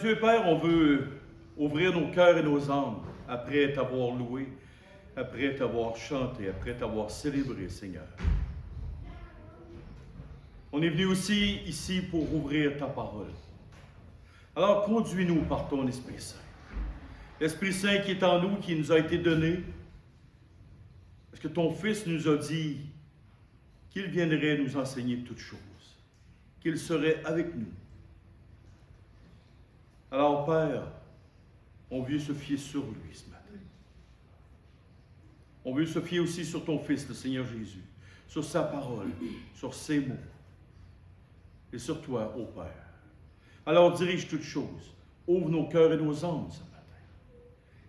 Dieu et Père, on veut ouvrir nos cœurs et nos âmes après t'avoir loué, après t'avoir chanté, après t'avoir célébré, Seigneur. On est venu aussi ici pour ouvrir ta parole. Alors conduis-nous par ton Esprit Saint. L'Esprit Saint qui est en nous, qui nous a été donné, parce que ton Fils nous a dit qu'il viendrait nous enseigner toutes choses, qu'il serait avec nous. Alors, Père, on veut se fier sur lui ce matin. On veut se fier aussi sur ton Fils, le Seigneur Jésus, sur sa parole, sur ses mots, et sur toi, ô Père. Alors, dirige toutes choses, ouvre nos cœurs et nos âmes ce matin.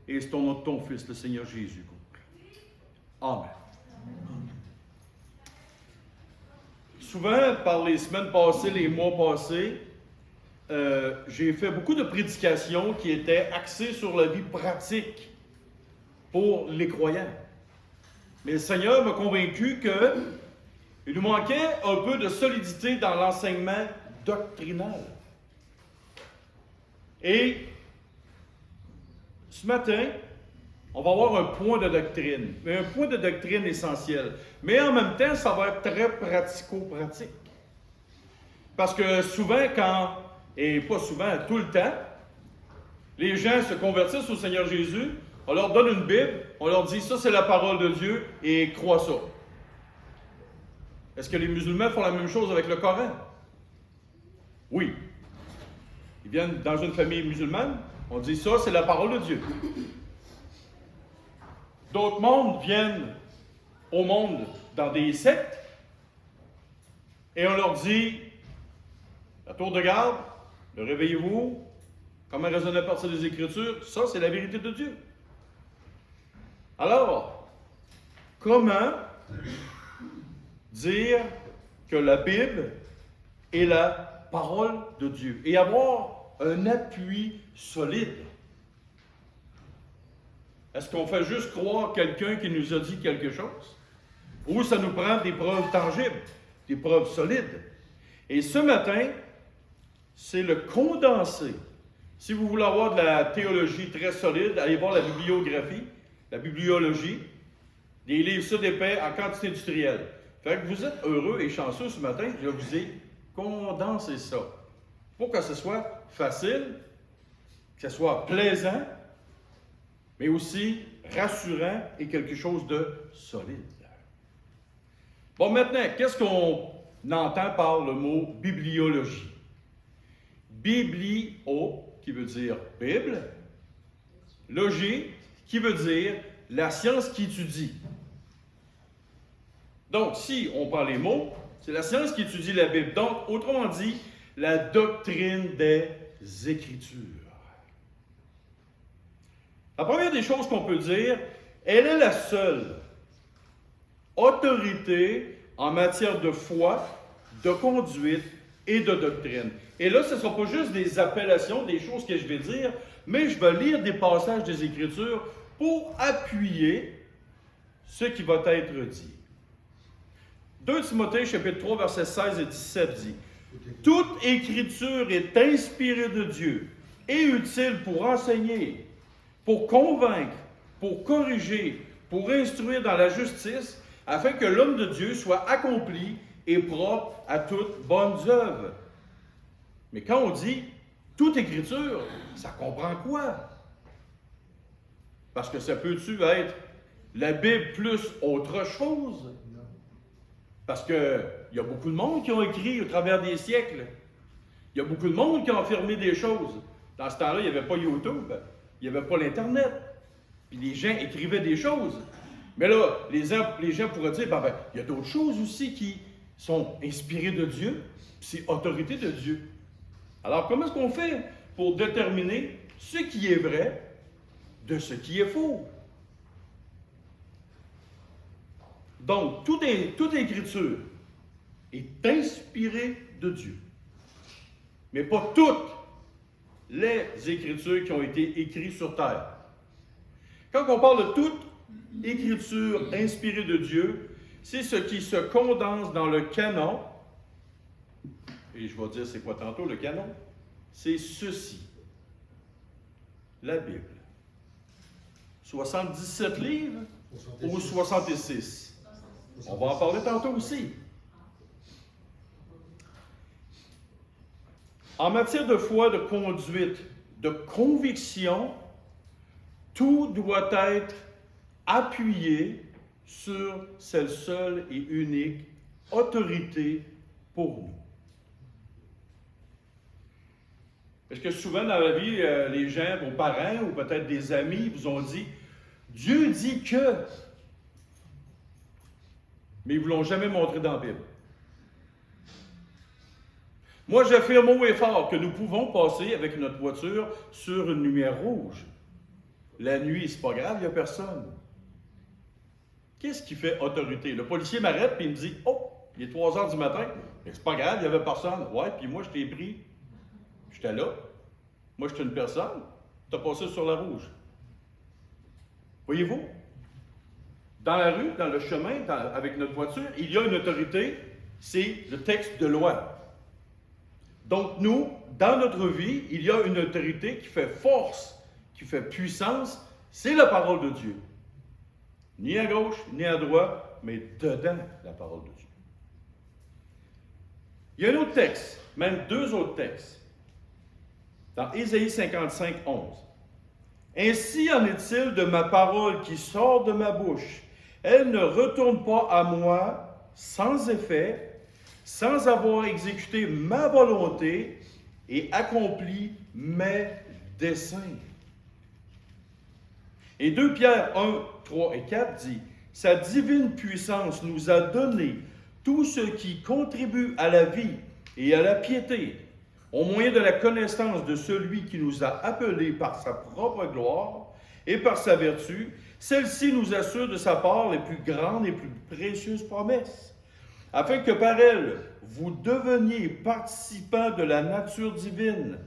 Et c'est au nom de ton Fils, le Seigneur Jésus, qu'on prie. Amen. Souvent, par les semaines passées, les mois passés, j'ai fait beaucoup de prédications qui étaient axées sur la vie pratique pour les croyants. Mais le Seigneur m'a convaincu qu'il nous manquait un peu de solidité dans l'enseignement doctrinal. Et ce matin, on va avoir un point de doctrine, mais un point de doctrine essentiel. Mais en même temps, ça va être très pratico-pratique. Parce que souvent, et pas souvent, tout le temps, les gens se convertissent au Seigneur Jésus, on leur donne une Bible, on leur dit, ça c'est la parole de Dieu, et crois ça. Est-ce que les musulmans font la même chose avec le Coran? Oui. Ils viennent dans une famille musulmane, on dit, ça c'est la parole de Dieu. D'autres mondes viennent au monde dans des sectes, et on leur dit, la tour de garde, le réveillez-vous, comment raisonner à partir des Écritures, ça c'est la vérité de Dieu. Alors, comment dire que la Bible est la parole de Dieu et avoir un appui solide? Est-ce qu'on fait juste croire quelqu'un qui nous a dit quelque chose? Ou ça nous prend des preuves tangibles, des preuves solides? Et ce matin, c'est le condensé. Si vous voulez avoir de la théologie très solide, allez voir la bibliographie, la bibliologie, des livres sur des épais en quantité industrielle. Fait que vous êtes heureux et chanceux ce matin, je vous ai condensé ça. Pour que ce soit facile, que ce soit plaisant, mais aussi rassurant et quelque chose de solide. Bon, maintenant, qu'est-ce qu'on entend par le mot bibliologie? Biblio, qui veut dire Bible, logie, qui veut dire la science qui étudie. Donc, si on prend les mots, c'est la science qui étudie la Bible. Donc, autrement dit, la doctrine des Écritures. La première des choses qu'on peut dire, elle est la seule autorité en matière de foi, de conduite et de doctrine. Et là, ce ne sera pas juste des appellations, des choses que je vais dire, mais je vais lire des passages des Écritures pour appuyer ce qui va être dit. 2 Timothée, chapitre 3, versets 16 et 17 dit « Toute écriture est inspirée de Dieu et utile pour enseigner, pour convaincre, pour corriger, pour instruire dans la justice, afin que l'homme de Dieu soit accompli et propre à toute bonne œuvre. » Mais quand on dit « toute écriture », ça comprend quoi? Parce que ça peut-tu être la Bible plus autre chose? Parce qu'il y a beaucoup de monde qui ont écrit au travers des siècles. Il y a beaucoup de monde qui ont affirmé des choses. Dans ce temps-là, il n'y avait pas YouTube, il n'y avait pas l'Internet. Puis les gens écrivaient des choses. Mais là, les gens pourraient dire, il y a d'autres choses aussi qui sont inspirées de Dieu, c'est autorité de Dieu. Alors, comment est-ce qu'on fait pour déterminer ce qui est vrai de ce qui est faux? Donc, toute écriture est inspirée de Dieu. Mais pas toutes les écritures qui ont été écrites sur terre. Quand on parle de toute écriture inspirée de Dieu, c'est ce qui se condense dans le canon. Et je vais dire c'est quoi tantôt le canon? C'est ceci. la Bible? 77 livres ou 66? On va en parler tantôt aussi. En matière de foi, de conduite, de conviction, tout doit être appuyé sur cette seule et unique autorité pour nous. Est-ce que souvent dans la vie, les gens, vos parents ou peut-être des amis vous ont dit « Dieu dit que », mais ils ne vous l'ont jamais montré dans la Bible. Moi, j'affirme haut et fort que nous pouvons passer avec notre voiture sur une lumière rouge. La nuit, c'est pas grave, il n'y a personne. Qu'est-ce qui fait autorité? Le policier m'arrête et il me dit « Oh, il est 3 heures du matin. Mais c'est pas grave, il n'y avait personne. Ouais, puis moi, je t'ai pris. J'étais là. Moi, j'étais une personne. Tu as passé sur la rouge. Voyez-vous? Dans la rue, dans le chemin, avec notre voiture, il y a une autorité, c'est le texte de loi. Donc, nous, dans notre vie, il y a une autorité qui fait force, qui fait puissance, c'est la parole de Dieu. Ni à gauche, ni à droite, mais dedans la parole de Dieu. Il y a un autre texte, même 2 autres textes, dans Ésaïe 55, 11. Ainsi en est-il de ma parole qui sort de ma bouche. Elle ne retourne pas à moi sans effet, sans avoir exécuté ma volonté et accompli mes desseins. Et 2 Pierre 1, 3 et 4 dit, « Sa divine puissance nous a donné tout ce qui contribue à la vie et à la piété, au moyen de la connaissance de celui qui nous a appelés par sa propre gloire et par sa vertu. Celle-ci nous assure de sa part les plus grandes et plus précieuses promesses, afin que par elle, vous deveniez participants de la nature divine,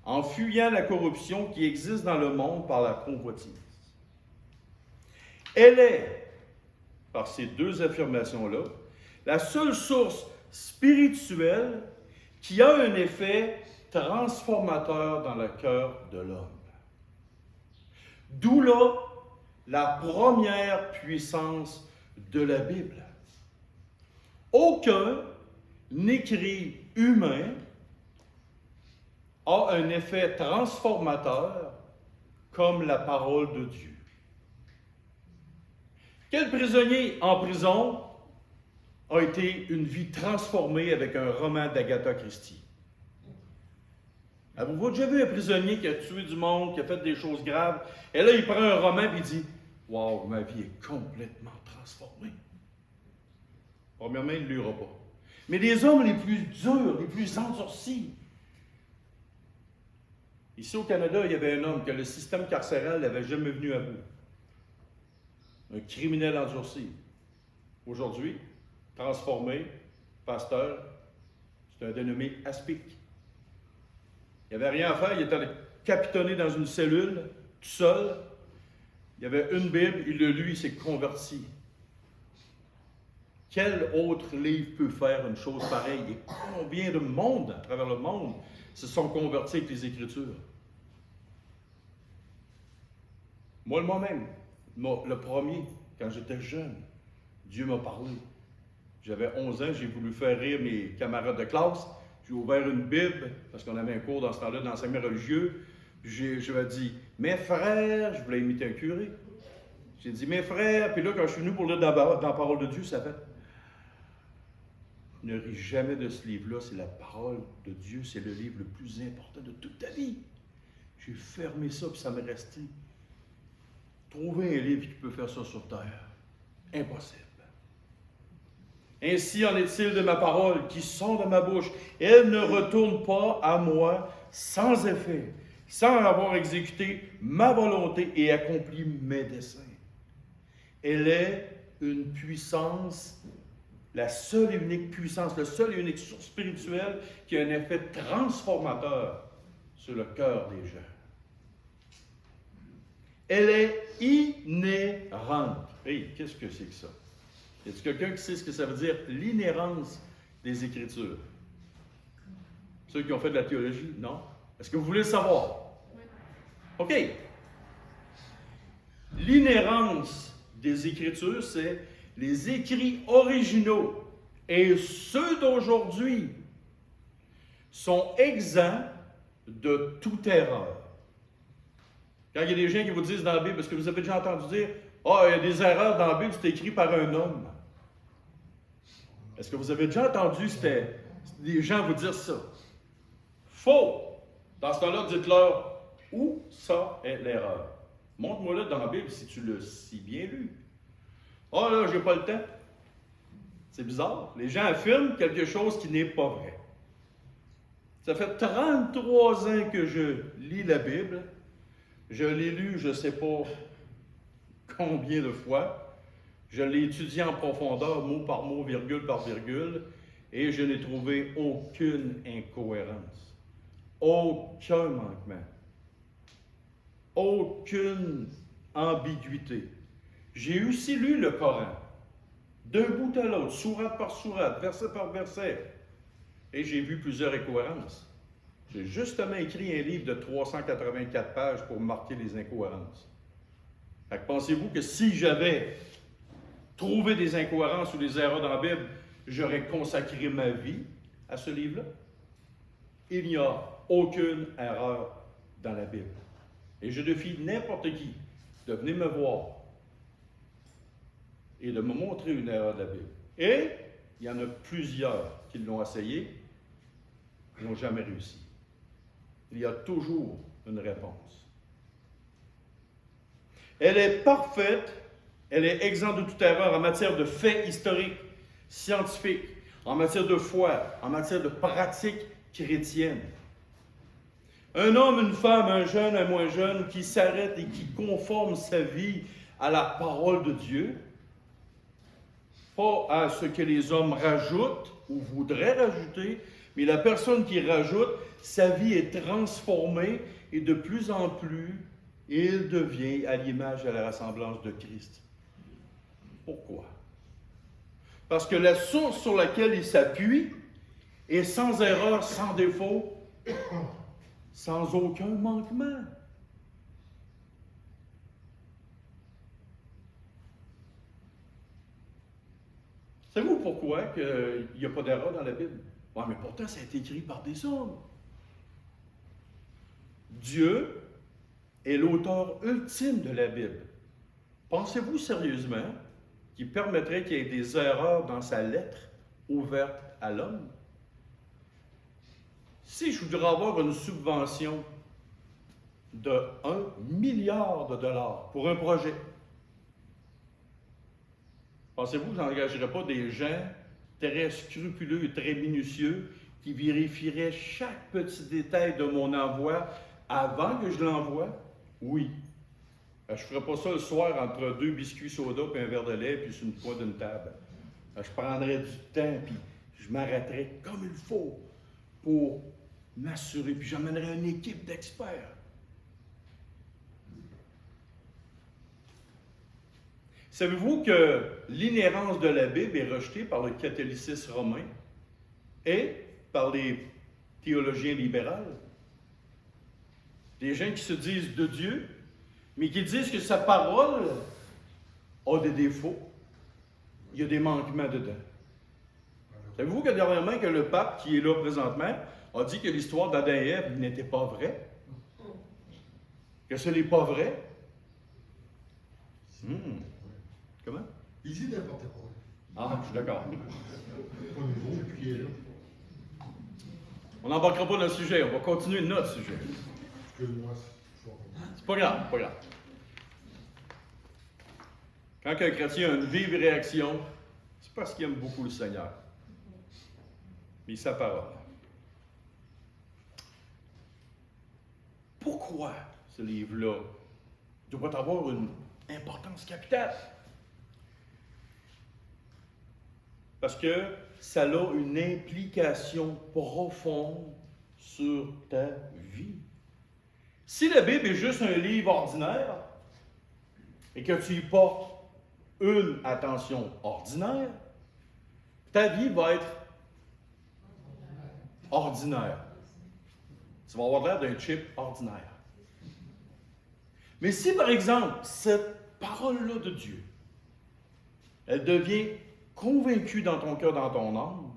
en fuyant la corruption qui existe dans le monde par la convoitise. » Elle est, par ces 2 affirmations-là, la seule source spirituelle qui a un effet transformateur dans le cœur de l'homme. D'où là la première puissance de la Bible. Aucun écrit humain a un effet transformateur comme la parole de Dieu. Quel prisonnier en prison a été une vie transformée avec un roman d'Agatha Christie? Avez-vous déjà vu un prisonnier qui a tué du monde, qui a fait des choses graves, et là il prend un roman et il dit « Wow, ma vie est complètement transformée. » Premièrement, il ne lira pas. Mais les hommes les plus durs, les plus endurcis. Ici au Canada, il y avait un homme que le système carcéral n'avait jamais venu à bout. Un criminel endurci. Aujourd'hui, transformé, pasteur, c'est un dénommé Aspic. Il n'y avait rien à faire, il était capitonné dans une cellule, tout seul. Il y avait une Bible, il l'a lu, il s'est converti. Quel autre livre peut faire une chose pareille? Et combien de monde, à travers le monde, se sont convertis avec les Écritures? Moi-même, le premier, quand j'étais jeune, Dieu m'a parlé. J'avais 11 ans, j'ai voulu faire rire mes camarades de classe. J'ai ouvert une Bible, parce qu'on avait un cours dans ce temps-là d'enseignement religieux. Je lui ai dit, mes frères, je voulais imiter un curé. J'ai dit, mes frères, puis là, quand je suis venu pour lire dans la parole de Dieu, ça fait, ne ris jamais de ce livre-là, c'est la parole de Dieu, c'est le livre le plus important de toute ta vie. J'ai fermé ça, puis ça m'est resté. Trouver un livre qui peut faire ça sur terre, impossible. Ainsi en est-il de ma parole qui sort de ma bouche. Elle ne retourne pas à moi sans effet, sans avoir exécuté ma volonté et accompli mes desseins. Elle est une puissance, la seule et unique puissance, le seul et unique source spirituelle qui a un effet transformateur sur le cœur des gens. Elle est inhérente. Hey, qu'est-ce que c'est que ça? Y a-t-il quelqu'un qui sait ce que ça veut dire, l'inhérence des Écritures? Ceux qui ont fait de la théologie, non? Est-ce que vous voulez le savoir? Oui. OK. L'inhérence des Écritures, c'est les écrits originaux et ceux d'aujourd'hui sont exempts de toute erreur. Quand il y a des gens qui vous disent dans la Bible, est-ce que vous avez déjà entendu dire « Ah, il y a des erreurs dans la Bible, c'est écrit par un homme. » Est-ce que vous avez déjà entendu des gens vous dire ça? Faux! Dans ce temps-là, dites-leur où ça est l'erreur. Montre-moi-le dans la Bible si tu l'as si bien lu. Ah là, j'ai pas le temps. C'est bizarre. Les gens affirment quelque chose qui n'est pas vrai. Ça fait 33 ans que je lis la Bible. Je l'ai lu, je ne sais pas combien de fois. Je l'ai étudié en profondeur, mot par mot, virgule par virgule, et je n'ai trouvé aucune incohérence, aucun manquement, aucune ambiguïté. J'ai aussi lu le Coran, d'un bout à l'autre, sourate par sourate, verset par verset, et j'ai vu plusieurs incohérences. J'ai justement écrit un livre de 384 pages pour marquer les incohérences. Fait que pensez-vous que si j'avais trouvé des incohérences ou des erreurs dans la Bible, j'aurais consacré ma vie à ce livre-là? Il n'y a aucune erreur dans la Bible. Et je défie n'importe qui de venir me voir et de me montrer une erreur de la Bible. Et il y en a plusieurs qui l'ont essayé et n'ont jamais réussi. Il y a toujours une réponse. Elle est parfaite, elle est exempte de toute erreur en matière de faits historiques, scientifiques, en matière de foi, en matière de pratiques chrétiennes. Un homme, une femme, un jeune, un moins jeune, qui s'arrête et qui conforme sa vie à la parole de Dieu, pas à ce que les hommes rajoutent ou voudraient rajouter, mais la personne qui rajoute, sa vie est transformée et de plus en plus, il devient à l'image et à la ressemblance de Christ. Pourquoi? Parce que la source sur laquelle il s'appuie est sans erreur, sans défaut, sans aucun manquement. Savez-vous pourquoi il n'y a pas d'erreur dans la Bible? Oui, mais pourtant, ça a été écrit par des hommes. Dieu est l'auteur ultime de la Bible. Pensez-vous sérieusement qu'il permettrait qu'il y ait des erreurs dans sa lettre ouverte à l'homme? Si je voudrais avoir une subvention de 1 milliard de dollars pour un projet, pensez-vous que je n'engagerais pas des gens très scrupuleux et très minutieux qui vérifieraient chaque petit détail de mon envoi avant que je l'envoie? Oui. Je ne ferais pas ça le soir entre 2 biscuits soda et un verre de lait puis sur une pointe d'une table. Je prendrais du temps puis je m'arrêterais comme il faut pour m'assurer, puis j'emmènerais une équipe d'experts. Savez-vous que l'inhérence de la Bible est rejetée par le catholicisme romain et par les théologiens libéraux? Des gens qui se disent de Dieu, mais qui disent que sa parole a des défauts, il y a des manquements dedans. Savez-vous que dernièrement, que le pape qui est là présentement a dit que l'histoire d'Adam et Ève n'était pas vraie? Que ce n'est pas vrai? Comment? Il dit n'importe quoi. Ah, je suis d'accord. Pas nouveau, puis il est là. On n'embarquera pas dans le sujet, on va continuer notre sujet. Excuse-moi, C'est pas grave, c'est pas grave. Quand un chrétien a une vive réaction, c'est parce qu'il aime beaucoup le Seigneur. Mais sa parole. Pourquoi ce livre-là doit avoir une importance capitale? Parce que ça a une implication profonde sur ta vie. Si la Bible est juste un livre ordinaire et que tu y portes une attention ordinaire, ta vie va être ordinaire. Tu vas avoir l'air d'un chip ordinaire. Mais si, par exemple, cette parole-là de Dieu, elle devient convaincue dans ton cœur, dans ton âme,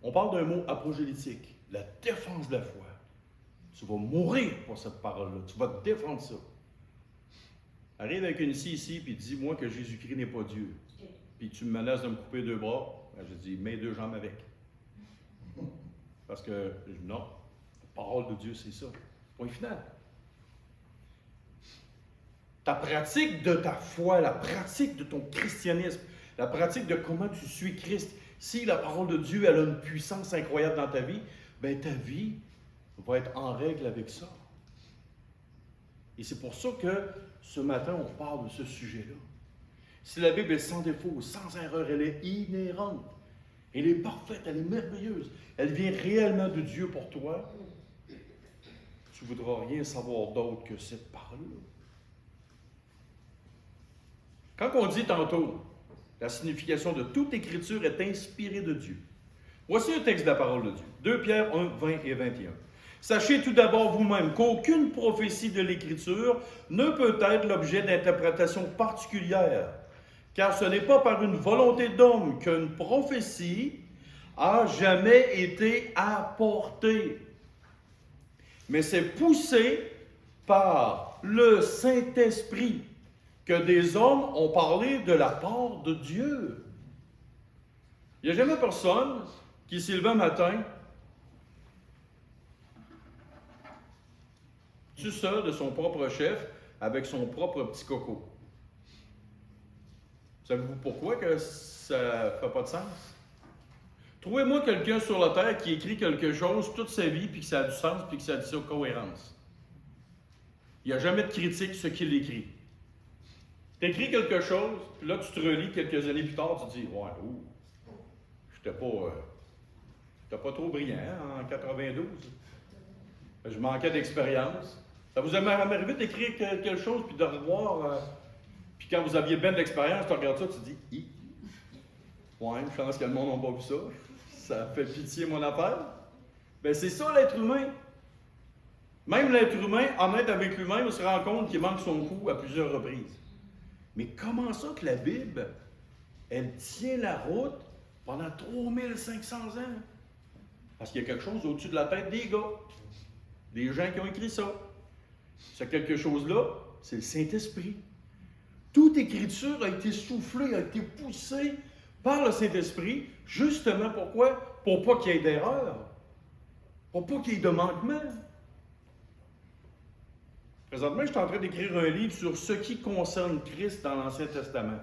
on parle d'un mot apologétique, la défense de la foi. Tu vas mourir pour cette parole-là, tu vas te défendre ça. Arrive avec une scie ici, puis dis-moi que Jésus-Christ n'est pas Dieu. Puis tu me menaces de me couper 2 bras, ben, je dis, mets 2 jambes avec. Parce que, non, la parole de Dieu, c'est ça. Point final. Ta pratique de ta foi, la pratique de ton christianisme, la pratique de comment tu suis Christ, si la parole de Dieu elle a une puissance incroyable dans ta vie, bien ta vie va être en règle avec ça. Et c'est pour ça que ce matin, on parle de ce sujet-là. Si la Bible est sans défaut, sans erreur, elle est inhérente, elle est parfaite, elle est merveilleuse, elle vient réellement de Dieu pour toi, tu ne voudras rien savoir d'autre que cette parole-là. Quand on dit tantôt, la signification de toute écriture est inspirée de Dieu. Voici un texte de la parole de Dieu. 2 Pierre 1, 20 et 21. Sachez tout d'abord vous-même qu'aucune prophétie de l'Écriture ne peut être l'objet d'interprétation particulière, car ce n'est pas par une volonté d'homme qu'une prophétie a jamais été apportée, mais c'est poussé par le Saint-Esprit que des hommes ont parlé de la part de Dieu. Il n'y a jamais personne qui s'est levé un matin tout seul de son propre chef avec son propre petit coco. Savez-vous pourquoi que ça ne fait pas de sens? Trouvez-moi quelqu'un sur la terre qui écrit quelque chose toute sa vie, puis que ça a du sens, puis que ça a de cohérence. Il n'y a jamais de critique ce qu'il écrit. Tu écris quelque chose, puis là tu te relis quelques années plus tard, tu te dis « Ouais, j'étais pas trop brillant en 92. Je manquais d'expérience. » Ça vous est arrivé d'écrire quelque chose, puis de revoir, puis quand vous aviez bien de l'expérience, tu regardes ça, tu te dis « Ouais, je pense que le monde n'a pas vu ça. Ça fait pitié mon affaire. » Bien, c'est ça l'être humain. Même l'être humain, honnête avec lui-même, se rend compte qu'il manque son coup à plusieurs reprises. Mais comment ça que la Bible, elle tient la route pendant 3500 ans? Parce qu'il y a quelque chose au-dessus de la tête des gars, des gens qui ont écrit ça. Ce quelque chose-là, c'est le Saint-Esprit. Toute écriture a été soufflée, a été poussée par le Saint-Esprit, justement pourquoi? Pour pas qu'il y ait d'erreur, pour pas qu'il y ait de manquement. Présentement, je suis en train d'écrire un livre sur ce qui concerne Christ dans l'Ancien Testament.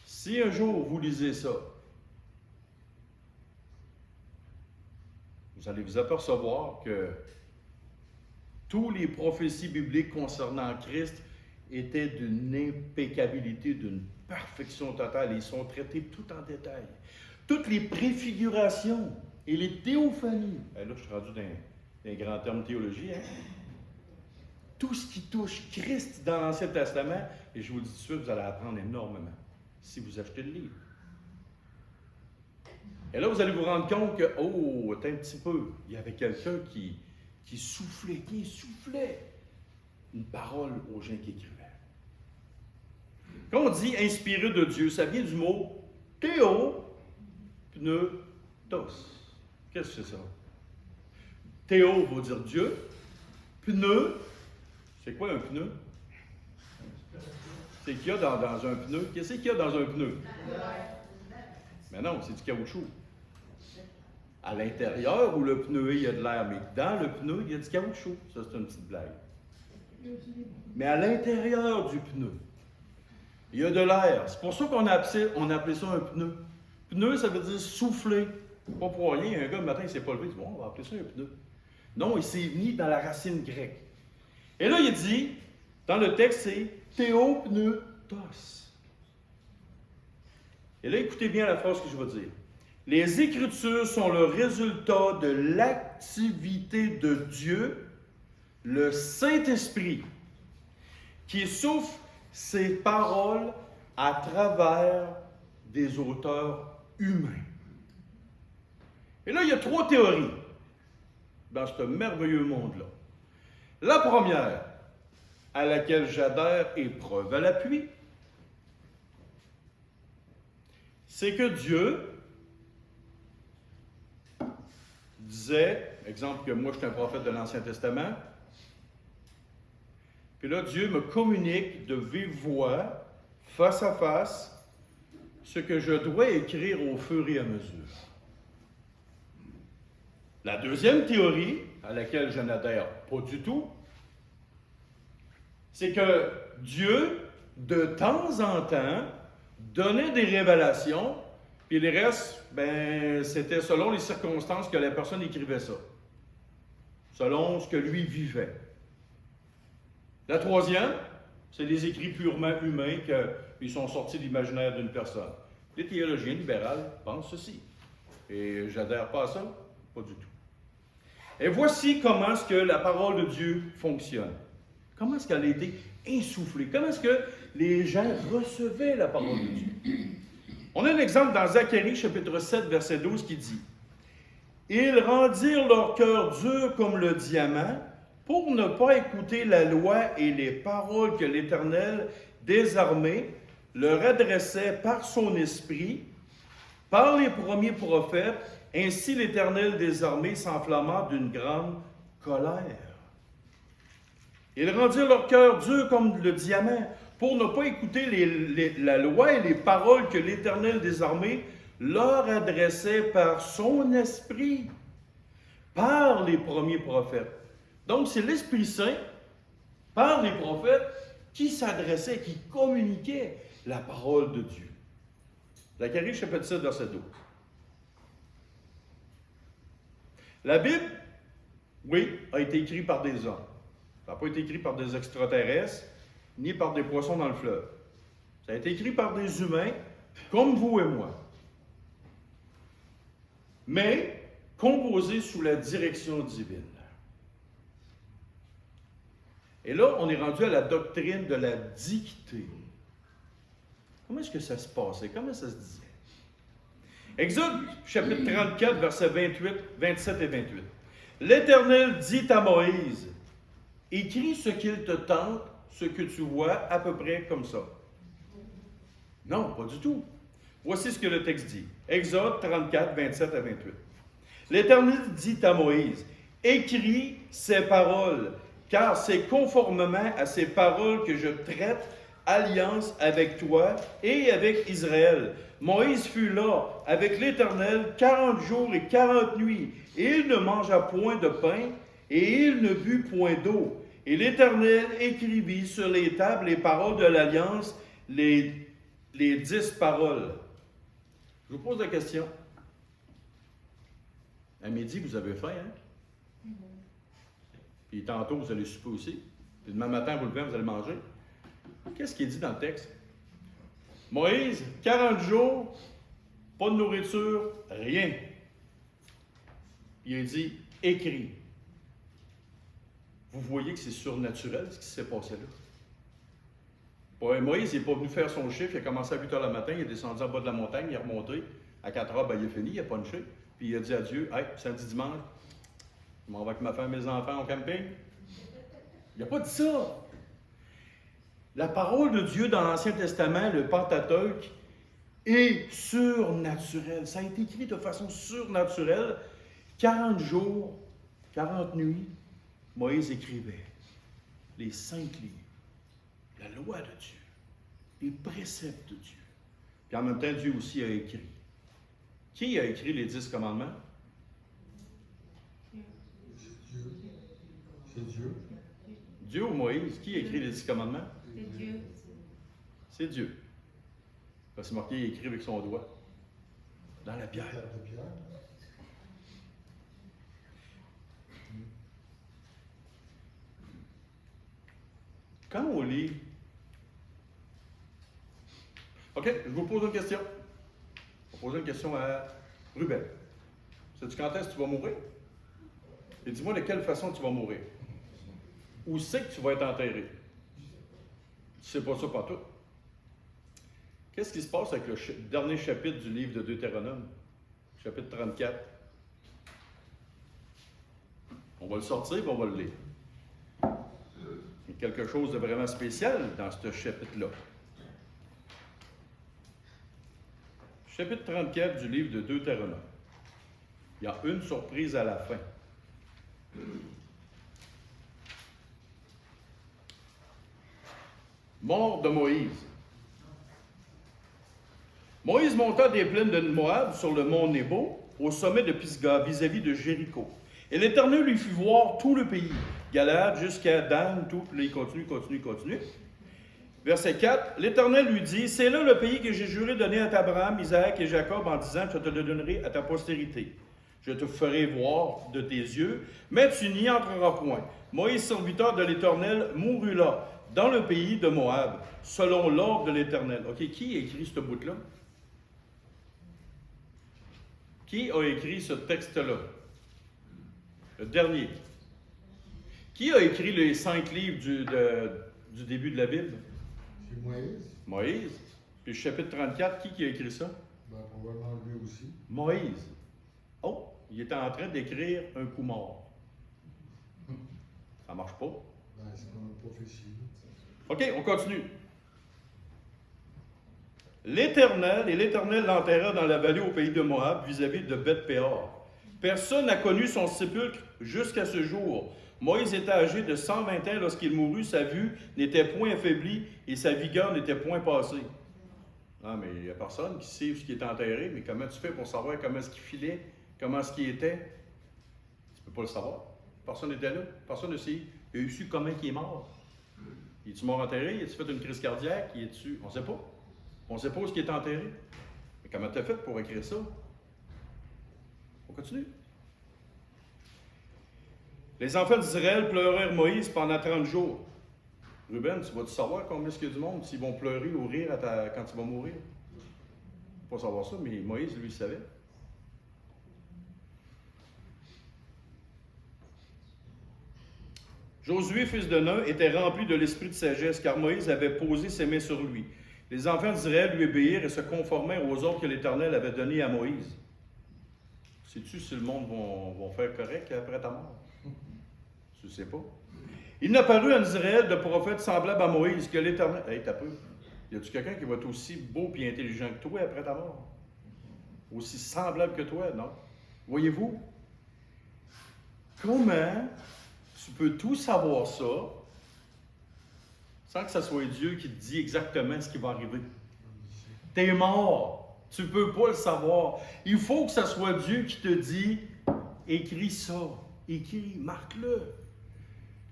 Si un jour vous lisez ça, vous allez vous apercevoir que toutes les prophéties bibliques concernant Christ étaient d'une impeccabilité, d'une perfection totale. Ils sont traités tout en détail. Toutes les préfigurations et les théophanies. Là, je suis rendu dans les grands termes de théologie. Tout ce qui touche Christ dans l'Ancien Testament, et je vous le dis tout de suite, vous allez apprendre énormément si vous achetez le livre. Et là, vous allez vous rendre compte que, oh, attends un petit peu, il y avait quelqu'un qui soufflait une parole aux gens qui écrivaient. Quand on dit inspiré de Dieu, ça vient du mot théo, pneutos. Qu'est-ce que c'est ça? Théo veut dire Dieu, pneu, c'est quoi un pneu? C'est qu'il y a dans un pneu. Qu'est-ce qu'il y a dans un pneu? Mais non, c'est du caoutchouc. À l'intérieur où le pneu est, il y a de l'air, mais dans le pneu, il y a du caoutchouc. Ça, c'est une petite blague. Mais à l'intérieur du pneu, il y a de l'air. C'est pour ça qu'on a appelé ça un pneu. Pneu, ça veut dire souffler. Pas pour rien. Un gars, le matin, il ne s'est pas levé. Il dit, bon, on va appeler ça un pneu. Non, il s'est mis dans la racine grecque. Et là, il dit, dans le texte, c'est théopneutos. Et là, écoutez bien la phrase que je vais dire. Les Écritures sont le résultat de l'activité de Dieu, le Saint-Esprit, qui souffle ses paroles à travers des auteurs humains. Et là, il y a 3 théories dans ce merveilleux monde-là. La première, à laquelle j'adhère et preuve à l'appui, c'est que Dieu disait, exemple que moi je suis un prophète de l'Ancien Testament, puis là Dieu me communique de vive voix, face à face, ce que je dois écrire au fur et à mesure. La deuxième théorie, à laquelle je n'adhère pas du tout, c'est que Dieu, de temps en temps, donnait des révélations, puis le reste, c'était selon les circonstances que la personne écrivait ça, selon ce que lui vivait. La troisième, c'est des écrits purement humains qui sont sortis de l'imaginaire d'une personne. Les théologiens libéraux pensent ceci. Et je n'adhère pas à ça, pas du tout. Et voici comment est-ce que la parole de Dieu fonctionne. Comment est-ce qu'elle a été insufflée? Comment est-ce que les gens recevaient la parole de Dieu? On a un exemple dans Zacharie, chapitre 7, verset 12, qui dit « Ils rendirent leur cœur dur comme le diamant, pour ne pas écouter la loi et les paroles que l'Éternel des armées leur adressait par son esprit, par les premiers prophètes, ainsi l'Éternel des armées s'enflamma d'une grande colère. Ils rendirent leur cœur dur comme le diamant, pour ne pas écouter la loi et les paroles que l'Éternel des armées leur adressait par son esprit, par les premiers prophètes. » Donc, c'est l'Esprit Saint, par les prophètes, qui s'adressait, qui communiquait la parole de Dieu. Zacharie, chapitre 7, verset 12. La Bible, oui, a été écrite par des hommes. Ça n'a pas été écrit par des extraterrestres, ni par des poissons dans le fleuve. Ça a été écrit par des humains, comme vous et moi. Mais composé sous la direction divine. Et là, on est rendu à la doctrine de la dictée. Comment est-ce que ça se passait? Comment ça se disait? Exode, chapitre 34, versets 28, 27 et 28. L'Éternel dit à Moïse, « Écris ce qu'il te tente, ce que tu vois, à peu près comme ça. » Non, pas du tout. Voici ce que le texte dit. Exode 34, 27 à 28. L'Éternel dit à Moïse, « Écris ces paroles, car c'est conformément à ces paroles que je traite alliance avec toi et avec Israël. » Moïse fut là avec l'Éternel 40 jours et 40 nuits, et il ne mangea point de pain, et il ne but point d'eau. Et l'Éternel écrivit sur les tables les paroles de l'alliance, les 10 paroles. Je vous pose la question. À midi, vous avez faim, hein? Puis tantôt, vous allez souper aussi. Puis demain matin, vous levez, vous allez manger. Qu'est-ce qui est dit dans le texte? Moïse, 40 jours, pas de nourriture, rien. Il a dit, écris. Vous voyez que c'est surnaturel ce qui s'est passé là. Moïse, il n'est pas venu faire son chiffre, il a commencé à 8 h le matin, il est descendu en bas de la montagne, il est remonté. À 4 h, il a fini, il a punché. Puis il a dit à Dieu, hey, samedi, dimanche, je m'en vais avec ma femme et mes enfants au camping. Il n'a pas dit ça. La parole de Dieu dans l'Ancien Testament, le Pentateuque, est surnaturelle. Ça a été écrit de façon surnaturelle. 40 jours, 40 nuits, Moïse écrivait les 5 livres, la loi de Dieu, les préceptes de Dieu. Puis en même temps, Dieu aussi a écrit. Qui a écrit les 10 commandements? C'est Dieu. Dieu ou Moïse? Qui a écrit les 10 commandements? C'est Dieu. C'est Dieu. Parce que c'est marqué, il écrit avec son doigt. Dans la pierre. De pierre. Quand on lit... OK, je vous pose une question. Je vais poser une question à Ruben. Sais-tu quand est-ce que tu vas mourir? Et dis-moi de quelle façon tu vas mourir. Où c'est que tu vas être enterré? Tu sais pas ça partout. Qu'est-ce qui se passe avec le dernier chapitre du livre de Deutéronome? Chapitre 34. On va le sortir et on va le lire. Il y a quelque chose de vraiment spécial dans ce chapitre-là. Chapitre 34 du livre de Deutéronome. Il y a une surprise à la fin. Mort de Moïse. Moïse monta des plaines de Moab sur le mont Nebo, au sommet de Pisga, vis-à-vis de Jéricho. Et l'Éternel lui fit voir tout le pays, Galaad jusqu'à Dan, tout, puis là, il continue. Verset 4, l'Éternel lui dit, c'est là le pays que j'ai juré donner à Abraham, Isaac et Jacob en disant, je te le donnerai à ta postérité. Je te ferai voir de tes yeux, mais tu n'y entreras point. Moïse, serviteur de l'Éternel, mourut là, dans le pays de Moab, selon l'ordre de l'Éternel. OK, qui a écrit ce bout-là? Qui a écrit ce texte-là? Le dernier. Qui a écrit les 5 livres du début de la Bible? C'est Moïse. Moïse. Puis le chapitre 34, qui a écrit ça? Ben, probablement lui aussi. Moïse. Oh, il était en train d'écrire un coup mort. Ça marche pas. Ben, c'est comme une prophétie. OK, on continue. L'Éternel l'enterra dans la vallée au pays de Moab, vis-à-vis de Beth-Péor. Personne n'a connu son sépulcre jusqu'à ce jour. Moïse était âgé de 120 ans lorsqu'il mourut, sa vue n'était point affaiblie et sa vigueur n'était point passée. Non, mais il n'y a personne qui sait où il est enterré, mais comment tu fais pour savoir comment est-ce qu'il filait, comment est-ce qu'il était? Tu ne peux pas le savoir. Personne n'était là, personne ne sait. Il a eu su comment il est mort. Il est-tu mort enterré? Il a-tu fait une crise cardiaque? On ne sait pas. On ne sait pas où il est enterré. Mais comment tu as fait pour écrire ça? On continue. Les enfants d'Israël pleurèrent Moïse pendant 30 jours. Ruben, tu vas-tu savoir combien est-ce qu'il y a du monde s'ils vont pleurer ou rire quand tu vas mourir? Tu ne peux pas savoir ça, mais Moïse, lui, savait. Josué, fils de Nun, était rempli de l'esprit de sagesse, car Moïse avait posé ses mains sur lui. Les enfants d'Israël lui obéirent et se conformèrent aux ordres que l'Éternel avait donnés à Moïse. Sais-tu si le monde va faire correct après ta mort? Tu ne sais pas. Il n'apparut en Israël de prophète semblable à Moïse que l'Éternel... Hey, t'as peu. Y a-tu quelqu'un qui va être aussi beau et intelligent que toi après ta mort? Aussi semblable que toi, non? Voyez-vous? Comment tu peux tout savoir ça sans que ce soit Dieu qui te dit exactement ce qui va arriver? T'es mort. Tu ne peux pas le savoir. Il faut que ce soit Dieu qui te dit, écris ça. Écris, marque-le.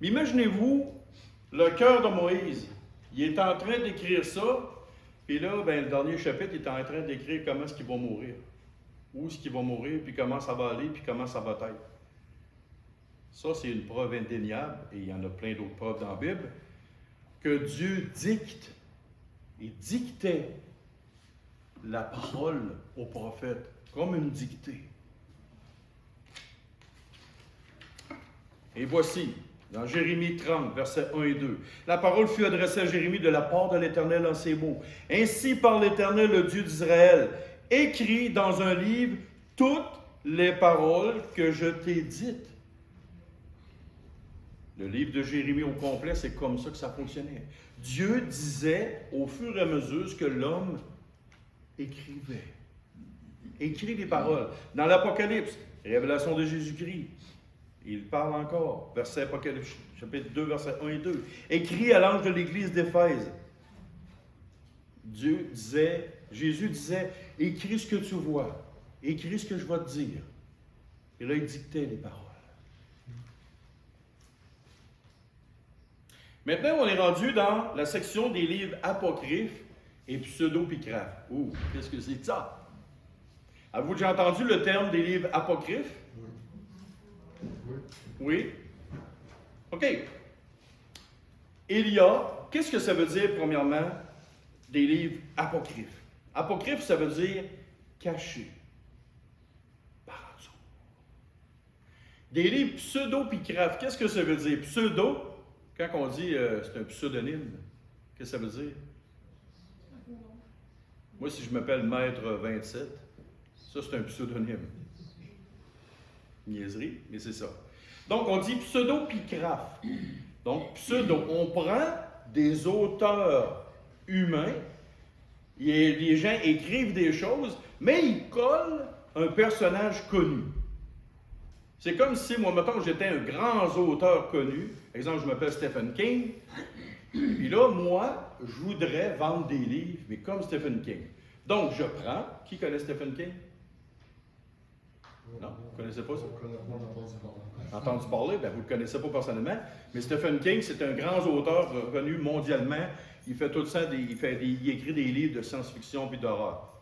Mais imaginez-vous le cœur de Moïse. Il est en train d'écrire ça, puis là, ben, le dernier chapitre, il est en train d'écrire comment est-ce qu'il va mourir. Où est-ce qu'il va mourir, puis comment ça va aller, puis comment ça va être. Ça, c'est une preuve indéniable, et il y en a plein d'autres preuves dans la Bible, que Dieu dicte, et dictait la parole au prophète, comme une dictée. Et voici, dans Jérémie 30, versets 1 et 2, la parole fut adressée à Jérémie de la part de l'Éternel en ces mots. Ainsi parle l'Éternel, le Dieu d'Israël, écris dans un livre toutes les paroles que je t'ai dites. Le livre de Jérémie au complet, c'est comme ça que ça fonctionnait. Dieu disait au fur et à mesure ce que l'homme écrivait. Écrit les paroles. Dans l'Apocalypse, révélation de Jésus-Christ, il parle encore. Verset Apocalypse, chapitre 2, versets 1 et 2. Écrit à l'ange de l'église d'Éphèse. Jésus disait, écris ce que tu vois. Écris ce que je vais te dire. Et là, il dictait les paroles. Maintenant, on est rendu dans la section des livres apocryphes et pseudo-picraphes. Ouh, qu'est-ce que c'est que ça? Avez-vous déjà entendu le terme des livres apocryphes? Oui. Oui? OK. Qu'est-ce que ça veut dire, premièrement, des livres apocryphes? Apocryphe, ça veut dire caché. Par en dessous. Des livres pseudo-picraphes, qu'est-ce que ça veut dire? Pseudo, quand on dit c'est un pseudonyme, qu'est-ce que ça veut dire? Moi, si je m'appelle Maître 27, ça c'est un pseudonyme. Niaiserie, mais c'est ça. Donc, on dit pseudo-picraphe. Donc, pseudo, on prend des auteurs humains, et les gens écrivent des choses, mais ils collent un personnage connu. C'est comme si, moi, mettons, j'étais un grand auteur connu. Exemple, je m'appelle Stephen King. Puis là, moi, je voudrais vendre des livres, mais comme Stephen King. Donc, je prends. Qui connaît Stephen King? Non, vous ne connaissez pas ça? On connaît pas, on a entendu parler. Entendu parler? Bien, vous ne le connaissez pas personnellement. Mais Stephen King, c'est un grand auteur reconnu mondialement. Il fait tout ça, il écrit des livres de science-fiction puis d'horreur.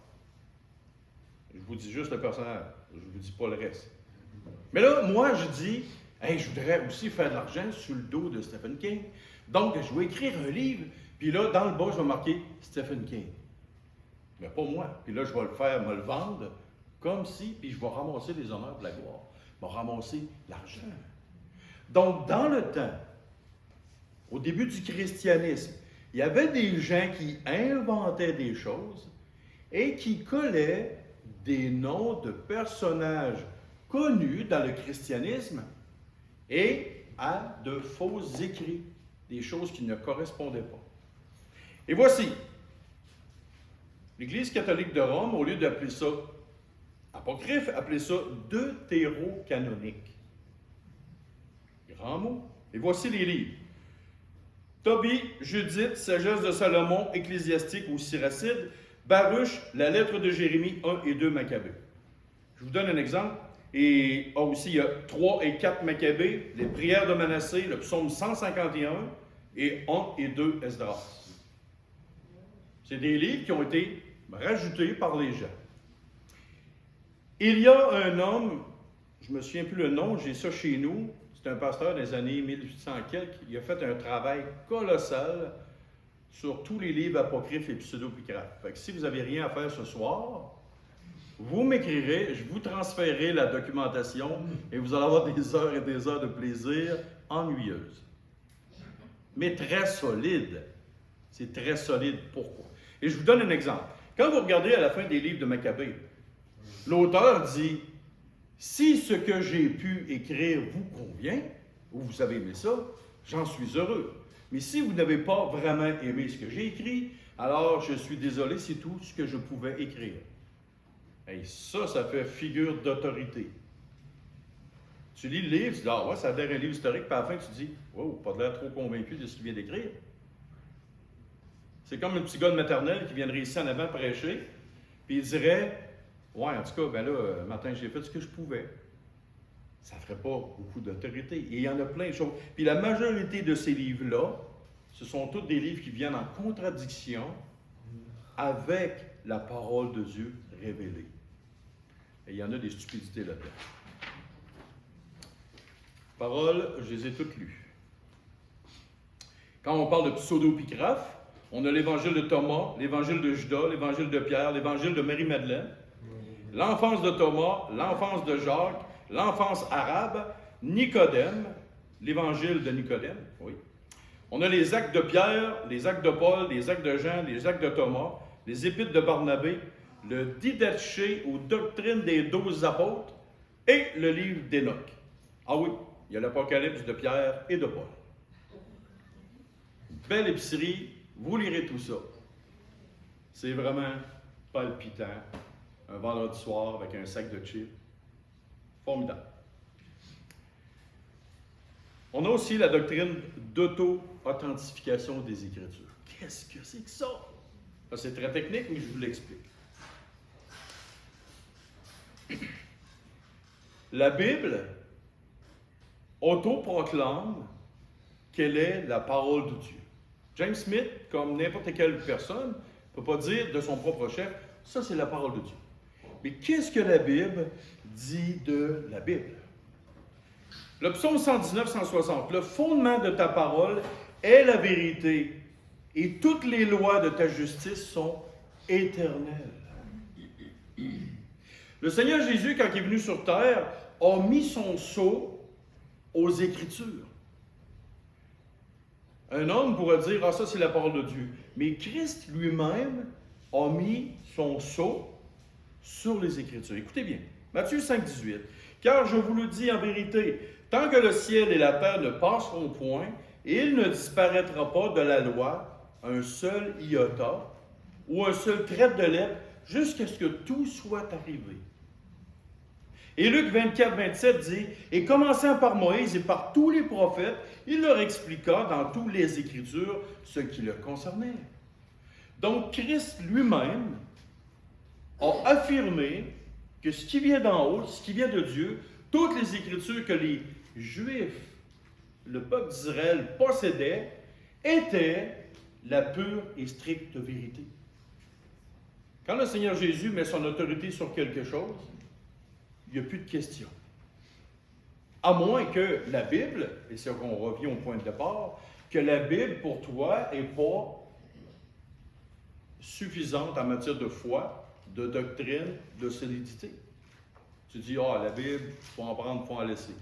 Je vous dis juste le personnage. Je ne vous dis pas le reste. Mais là, moi, je dis, hey, je voudrais aussi faire de l'argent sur le dos de Stephen King. Donc, je vais écrire un livre, puis là, dans le bas, je vais marquer Stephen King. Mais pas moi. Puis là, je vais le faire, me le vendre, comme si, puis je vais ramasser les honneurs de la gloire. Je vais ramasser l'argent. Donc, dans le temps, au début du christianisme, il y avait des gens qui inventaient des choses et qui collaient des noms de personnages connus dans le christianisme et à de faux écrits, des choses qui ne correspondaient pas. Et voici, l'Église catholique de Rome, au lieu d'appeler ça apocryphe, appelait ça deutérocanonique. Grand mot. Et voici les livres. Tobie, Judith, Sagesse de Salomon, Ecclésiastique ou Siracide, Baruch, la lettre de Jérémie 1 et 2 Maccabées. Je vous donne un exemple. Et aussi, il y a 3 et 4 Maccabées, les prières de Manassé, le psaume 151 et 1 et 2 Esdras. C'est des livres qui ont été rajoutés par les gens. Il y a un homme, je ne me souviens plus le nom, j'ai ça chez nous, c'est un pasteur des années 1800 quelques, il a fait un travail colossal sur tous les livres apocryphes et pseudo-picraphes. Fait que si vous n'avez rien à faire ce soir, vous m'écrirez, je vous transférerai la documentation et vous allez avoir des heures et des heures de plaisir ennuyeuses. Mais très solide. C'est très solide. Pourquoi? Et je vous donne un exemple. Quand vous regardez à la fin des livres de Maccabée, l'auteur dit « Si ce que j'ai pu écrire vous convient, ou vous avez aimé ça, j'en suis heureux. Mais si vous n'avez pas vraiment aimé ce que j'ai écrit, alors je suis désolé, c'est tout ce que je pouvais écrire. » Et ça fait figure d'autorité. Tu lis le livre, tu dis « Ah ouais, ça a l'air un livre historique », puis à la fin, tu dis « Wow, pas de l'air trop convaincu de ce qu'il vient d'écrire. » C'est comme un petit gars de maternelle qui viendrait ici en avant prêcher, puis il dirait « Ouais, en tout cas, ben là, matin, j'ai fait ce que je pouvais. » Ça ne ferait pas beaucoup d'autorité. Et il y en a plein de choses. Puis la majorité de ces livres-là, ce sont tous des livres qui viennent en contradiction avec la parole de Dieu révélée. Et il y en a des stupidités là-dedans. Paroles, je les ai toutes lues. Quand on parle de pseudo-picraphe, on a l'évangile de Thomas, l'évangile de Judas, l'évangile de Pierre, l'évangile de Marie-Madeleine, l'enfance de Thomas, l'enfance de Jacques, l'enfance arabe, Nicodème, l'évangile de Nicodème, oui. On a les actes de Pierre, les actes de Paul, les actes de Jean, les actes de Thomas, les épîtres de Barnabé, le Didaché ou Doctrine des 12 apôtres et le livre d'Énoch. Ah oui, il y a l'Apocalypse de Pierre et de Paul. Belle épicerie, vous lirez tout ça. C'est vraiment palpitant. Un vendredi soir avec un sac de chips. Formidable. On a aussi la doctrine d'auto-authentification des Écritures. Qu'est-ce que c'est que ça? C'est très technique, mais je vous l'explique. La Bible autoproclame quelle est la parole de Dieu. James Smith, comme n'importe quelle personne, ne peut pas dire de son propre chef, ça c'est la parole de Dieu. Mais qu'est-ce que la Bible dit de la Bible? Le psaume 119-160, le fondement de ta parole est la vérité et toutes les lois de ta justice sont éternelles. Le Seigneur Jésus, quand il est venu sur terre, a mis son sceau aux Écritures. Un homme pourrait dire, ah ça c'est la parole de Dieu. Mais Christ lui-même a mis son sceau sur les Écritures. Écoutez bien, Matthieu 5, 18. Car je vous le dis en vérité, tant que le ciel et la terre ne passeront point, Et il ne disparaîtra pas de la loi un seul iota ou un seul trait de lettre jusqu'à ce que tout soit arrivé. Et Luc 24, 27 dit, « Et commençant par Moïse et par tous les prophètes, il leur expliqua dans toutes les Écritures ce qui le concernait. » Donc Christ lui-même a affirmé que ce qui vient d'en haut, ce qui vient de Dieu, toutes les Écritures que les Juifs, le peuple d'Israël possédait, étaient la pure et stricte vérité. Quand le Seigneur Jésus met son autorité sur quelque chose, il n'y a plus de question. À moins que la Bible, et c'est qu'on revient au point de départ, que la Bible pour toi n'est pas suffisante en matière de foi, de doctrine, de solidité. Tu dis, ah, la Bible, il faut en prendre, il faut en laisser.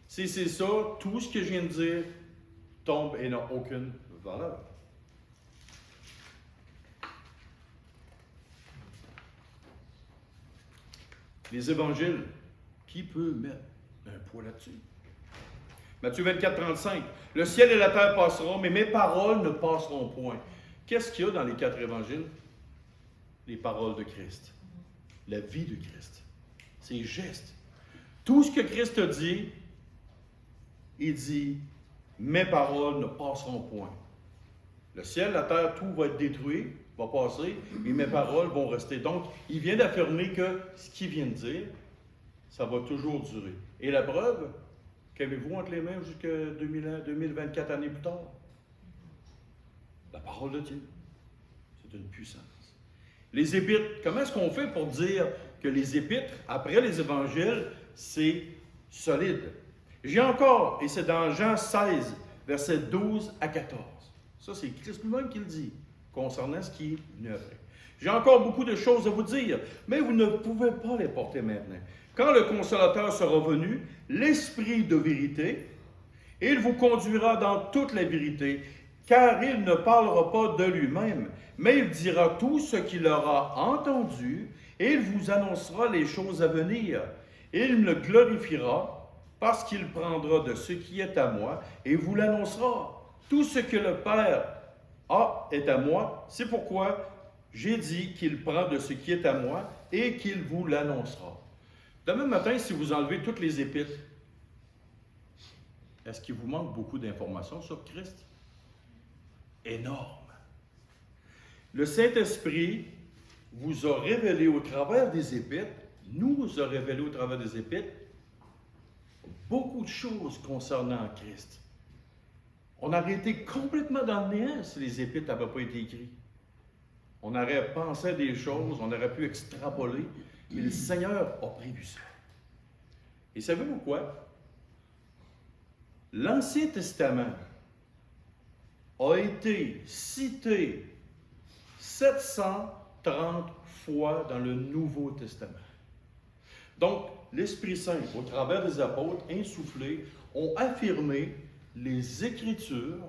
Si c'est ça, tout ce que je viens de dire tombe et n'a aucune valeur. Les évangiles, qui peut mettre un poids là-dessus? Matthieu 24, 35. Le ciel et la terre passeront, mais mes paroles ne passeront point. Qu'est-ce qu'il y a dans les 4 évangiles? Les paroles de Christ. La vie de Christ. Ses gestes. Tout ce que Christ a dit, il dit, mes paroles ne passeront point. Le ciel, la terre, tout va être détruit, va passer, et mes paroles vont rester. Donc, il vient d'affirmer que ce qu'il vient de dire, ça va toujours durer. Et la preuve, qu'avez-vous entre les mains jusqu'à 2024 années plus tard? La parole de Dieu. C'est une puissance. Les épîtres, comment est-ce qu'on fait pour dire que les épîtres, après les évangiles, c'est solide? J'ai encore, et c'est dans Jean 16, versets 12 à 14. Ça, c'est Christ lui-même qui le dit, concernant ce qui est venu après. J'ai encore beaucoup de choses à vous dire, mais vous ne pouvez pas les porter maintenant. Quand le Consolateur sera venu, l'Esprit de vérité, il vous conduira dans toute la vérité, car il ne parlera pas de lui-même, mais il dira tout ce qu'il aura entendu, et il vous annoncera les choses à venir. Il me glorifiera, parce qu'il prendra de ce qui est à moi, et vous l'annoncera. Tout ce que le Père a est à moi, c'est pourquoi j'ai dit qu'il prend de ce qui est à moi, et qu'il vous l'annoncera. Demain matin, si vous enlevez toutes les épîtres, est-ce qu'il vous manque beaucoup d'informations sur Christ? Énorme. Le Saint-Esprit vous a révélé au travers des épîtres, nous a révélé au travers des épîtres, beaucoup de choses concernant Christ. On aurait été complètement dans le néant si les épîtres n'avaient pas été écrits. On aurait pensé à des choses, on aurait pu extrapoler, mais le Seigneur a prévu ça. Et savez-vous quoi? L'Ancien Testament a été cité 730 fois dans le Nouveau Testament. Donc, l'Esprit Saint, au travers des apôtres insufflés, ont affirmé les Écritures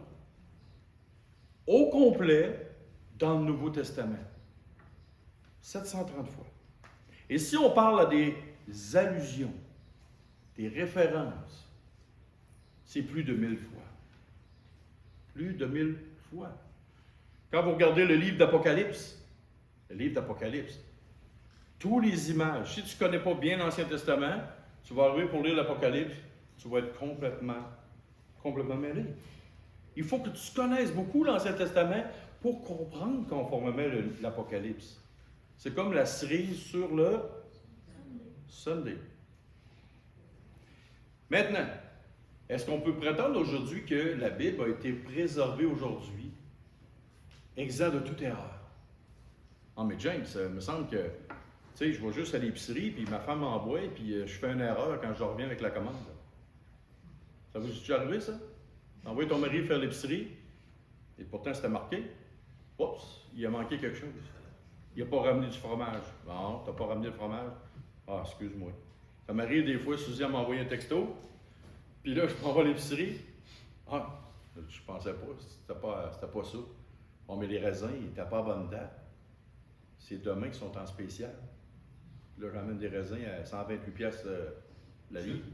au complet dans le Nouveau Testament. 730 fois. Et si on parle à des allusions, des références, c'est plus de 1000 fois. Plus de 1000 fois. Quand vous regardez le livre d'Apocalypse, tous les images, si tu ne connais pas bien l'Ancien Testament, tu vas arriver pour lire l'Apocalypse, tu vas être complètement mêlé. Il faut que tu connaisses beaucoup l'Ancien Testament pour comprendre conformément l'Apocalypse. C'est comme la cerise sur le Sunday. Maintenant, est-ce qu'on peut prétendre aujourd'hui que la Bible a été préservée aujourd'hui, exempt de toute erreur? Ah, mais James, ça me semble que, tu sais, je vais juste à l'épicerie, puis ma femme m'envoie, puis je fais une erreur quand je reviens avec la commande. Ça vous est-tu arrivé, ça? Envoyer ton mari faire l'épicerie, et pourtant c'était marqué. Oups, il a manqué quelque chose. Il n'a pas ramené du fromage. Non, tu n'as pas ramené le fromage. Ah, excuse-moi. Ça m'arrive des fois, Suzy m'a envoyé un texto, puis là, je m'en vais à l'épicerie. Ah, je pensais pas, c'était pas ça. Bon, mais les raisins, ils n'étaient pas à bonne date. C'est demain qu'ils sont en spécial. Là, j'emmène des raisins à 128$ la livre.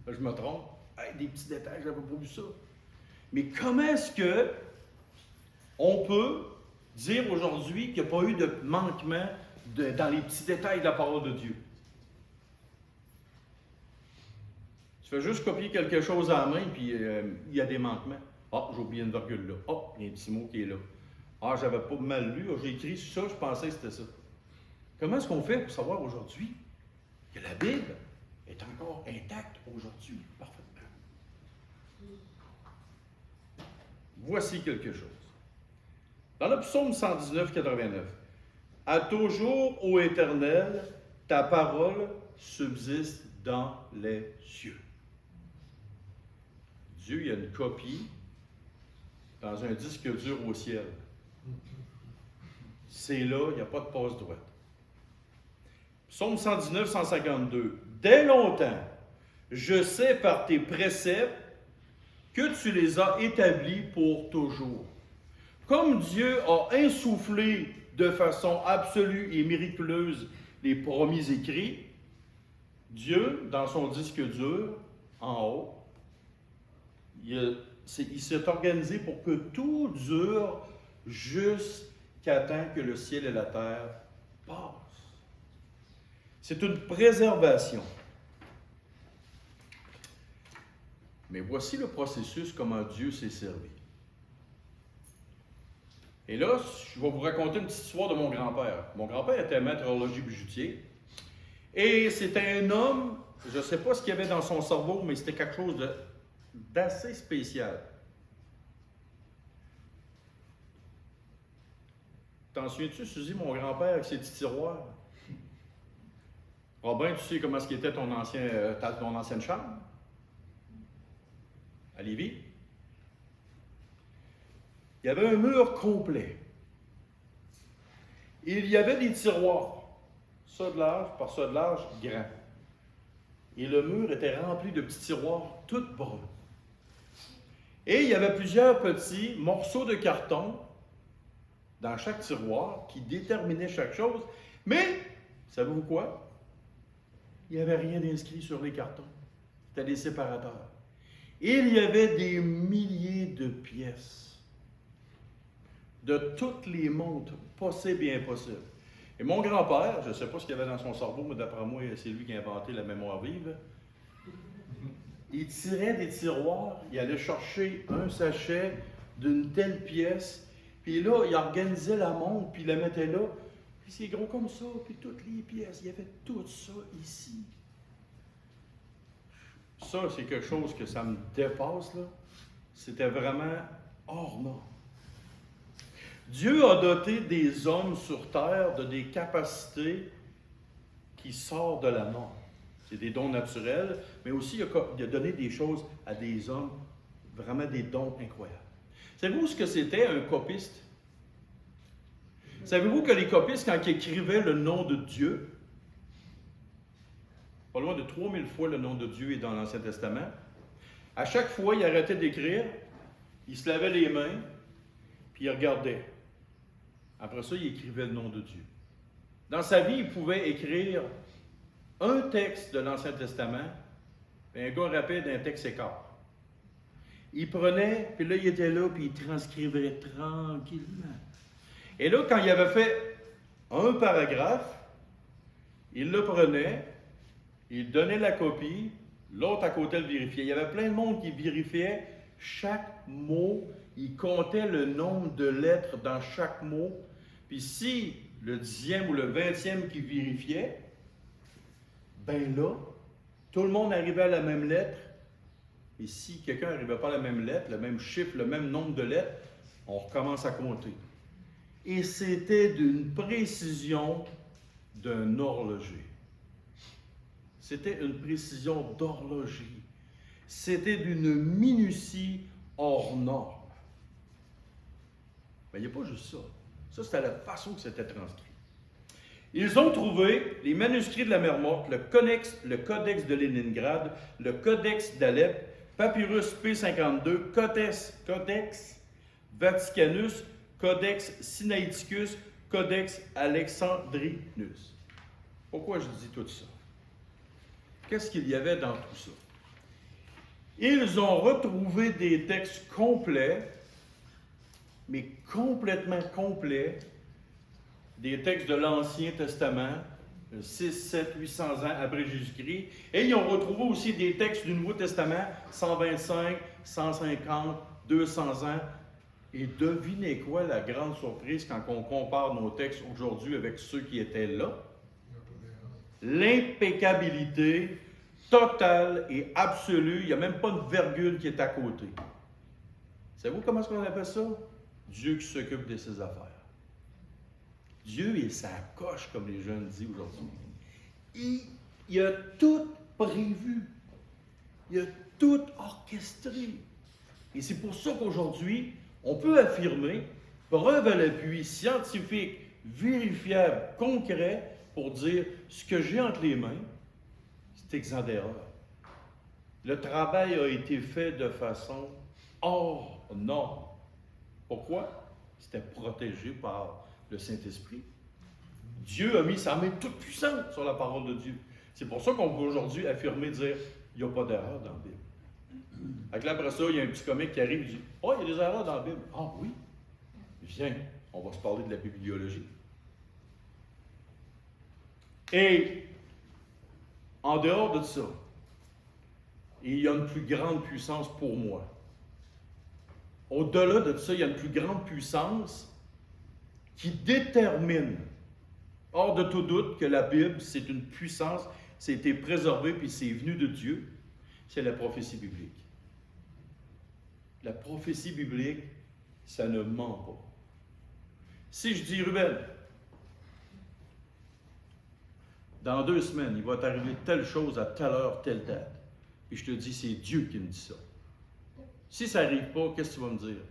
Là, je me trompe. Hey, des petits détails, j'avais pas vu ça. Mais comment est-ce que on peut dire aujourd'hui qu'il n'y a pas eu de manquement dans les petits détails de la parole de Dieu? Tu fais juste copier quelque chose à la main, puis il y a des manquements. Ah, j'ai oublié une virgule là. Ah, il y a un petit mot qui est là. Ah, j'avais pas mal lu. Ah, j'ai écrit ça, je pensais que c'était ça. Comment est-ce qu'on fait pour savoir aujourd'hui que la Bible est encore intacte aujourd'hui, parfaitement? Voici quelque chose. Dans le psaume 119, 89, « À toujours, ô Éternel, ta parole subsiste dans les cieux. » Dieu, il y a une copie dans un disque dur au ciel. C'est là, il n'y a pas de passe droite. Psaume 119, 152. « Dès longtemps, je sais par tes préceptes que tu les as établis pour toujours. » Comme Dieu a insufflé de façon absolue et miraculeuse les promis écrits, Dieu, dans son disque dur, en haut, il s'est organisé pour que tout dure jusqu'à temps que le ciel et la terre passent. C'est une préservation. Mais voici le processus, comment Dieu s'est servi. Et là, je vais vous raconter une petite histoire de mon grand-père. Mon grand-père était maître horloger bijoutier. Et c'était un homme, je ne sais pas ce qu'il y avait dans son cerveau, mais c'était quelque chose d'assez spécial. T'en souviens-tu, Suzy, mon grand-père, avec ses petits tiroirs? Robin, tu sais comment ce était ton ancienne chambre? À Lévis? Il y avait un mur complet. Il y avait des tiroirs, ça de large par ça de large, grand. Et le mur était rempli de petits tiroirs tout bruns. Et il y avait plusieurs petits morceaux de carton dans chaque tiroir qui déterminaient chaque chose. Mais, savez-vous quoi? Il n'y avait rien d'inscrit sur les cartons. C'était des séparateurs. Il y avait des milliers de pièces de toutes les montres possibles et impossibles. Et mon grand-père, je ne sais pas ce qu'il y avait dans son cerveau, mais d'après moi, c'est lui qui a inventé la mémoire vive. Il tirait des tiroirs, il allait chercher un sachet d'une telle pièce, puis là, il organisait la montre, puis il la mettait là, puis c'est gros comme ça, puis toutes les pièces, il y avait tout ça ici. Ça, c'est quelque chose que ça me dépasse, là. C'était vraiment hors norme. Dieu a doté des hommes sur terre de des capacités qui sortent de la norme. C'est des dons naturels, mais aussi il a donné des choses à des hommes, vraiment des dons incroyables. Savez-vous ce que c'était un copiste? Savez-vous que les copistes, quand ils écrivaient le nom de Dieu, pas loin de 3000 fois le nom de Dieu est dans l'Ancien Testament, à chaque fois, il arrêtait d'écrire, il se lavait les mains, puis il regardait. Après ça, il écrivait le nom de Dieu. Dans sa vie, il pouvait écrire un texte de l'Ancien Testament, puis un gars rapide, un texte écart. Il prenait, puis là, il était là, puis il transcrivait tranquillement. Et là, quand il avait fait un paragraphe, il le prenait, il donnait la copie, l'autre à côté le vérifiait. Il y avait plein de monde qui vérifiait chaque mot, il comptait le nombre de lettres dans chaque mot, puis si le 10e ou le 20e qui vérifiait, ben là, tout le monde arrivait à la même lettre, et si quelqu'un n'arrivait pas à la même lettre, le même chiffre, le même nombre de lettres, on recommence à compter. Et c'était d'une précision d'un horloger. C'était une précision d'horlogerie. C'était d'une minutie hors norme. Mais il n'y a pas juste ça. Ça, c'était la façon que c'était transcrit. Ils ont trouvé les manuscrits de la Mer Morte, le codex de Léningrad, le codex d'Alep, Papyrus P52, codex Vaticanus, codex Sinaiticus, codex Alexandrinus. Pourquoi je dis tout ça? Qu'est-ce qu'il y avait dans tout ça? Ils ont retrouvé des textes complets, mais complètement complets, des textes de l'Ancien Testament, 6, 7, 800 ans après Jésus-Christ. Et ils ont retrouvé aussi des textes du Nouveau Testament, 125, 150, 200 ans. Et devinez quoi la grande surprise quand on compare nos textes aujourd'hui avec ceux qui étaient là? L'impeccabilité totale et absolue. Il n'y a même pas une virgule qui est à côté. Savez-vous comment est-ce qu'on appelle ça? Dieu qui s'occupe de ses affaires. Dieu est sa coche, comme les jeunes disent aujourd'hui. Il a tout prévu. Il a tout orchestré. Et c'est pour ça qu'aujourd'hui, on peut affirmer, preuve à l'appui scientifique, vérifiable, concret, pour dire ce que j'ai entre les mains, c'est exempt d'erreur. Le travail a été fait de façon hors norme. Pourquoi? C'était protégé par le Saint-Esprit. Dieu a mis sa main toute puissante sur la parole de Dieu. C'est pour ça qu'on peut aujourd'hui affirmer, dire, il n'y a pas d'erreur dans la Bible. Avec là, après ça, il y a un petit comique qui arrive et dit, « Oh, il y a des erreurs dans la Bible. » Ah oui? Viens, on va se parler de la bibliologie. Et, en dehors de ça, il y a une plus grande puissance pour moi. Au-delà de ça, il y a une plus grande puissance qui détermine, hors de tout doute, que la Bible, c'est une puissance, c'est été préservé puis c'est venu de Dieu, c'est la prophétie biblique. La prophétie biblique, ça ne ment pas. Si je dis, Ruben, dans 2 semaines, il va t'arriver telle chose à telle heure, telle date, et je te dis, c'est Dieu qui me dit ça. Si ça n'arrive pas, qu'est-ce que tu vas me dire?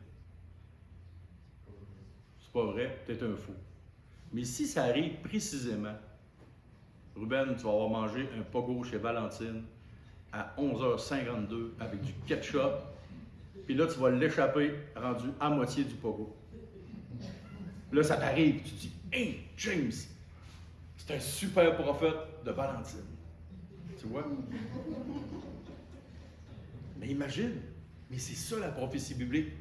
C'est pas vrai, peut-être un faux. Mais si ça arrive précisément, Ruben, tu vas avoir mangé un pogo chez Valentine à 11h52 avec du ketchup, puis là, tu vas l'échapper rendu à moitié du pogo. Là, ça t'arrive, tu dis, « Hey, James, c'est un super prophète de Valentine. » Tu vois? Mais imagine, mais c'est ça la prophétie biblique.